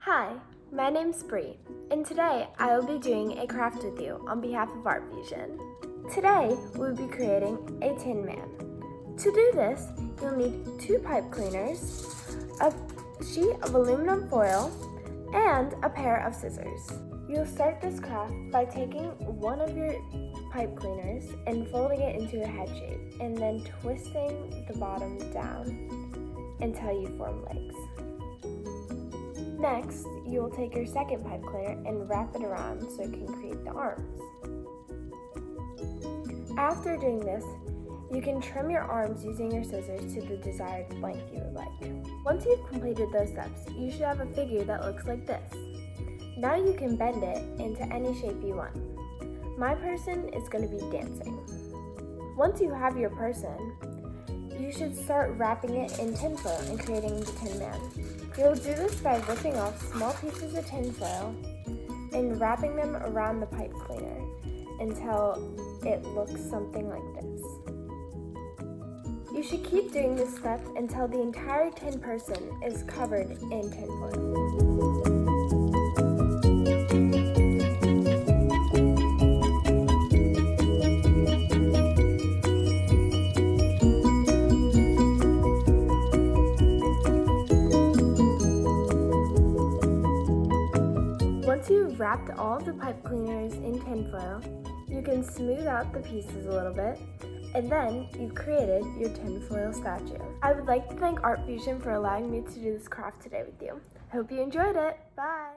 Hi, my name's Bree, and today I will be doing a craft with you on behalf of ArtFusion. Today we'll be creating a Tin Man. To do this, you'll need 2 pipe cleaners, a sheet of aluminum foil, and a pair of scissors. You'll start this craft by taking one of your pipe cleaners and folding it into a head shape, and then twisting the bottom down until you form legs. Next, you will take your second pipe cleaner and wrap it around so it can create the arms. After doing this, you can trim your arms using your scissors to the desired length you would like. Once you've completed those steps, you should have a figure that looks like this. Now you can bend it into any shape you want. My person is going to be dancing. Once you have your person, you should start wrapping it in tinfoil and creating the Tin Man. You'll do this by ripping off small pieces of tinfoil and wrapping them around the pipe cleaner until it looks something like this. You should keep doing this step until the entire tin person is covered in tinfoil. Once you've wrapped all of the pipe cleaners in tinfoil, you can smooth out the pieces a little bit, and then you've created your tinfoil statue. I would like to thank ArtFusion for allowing me to do this craft today with you. Hope you enjoyed it. Bye!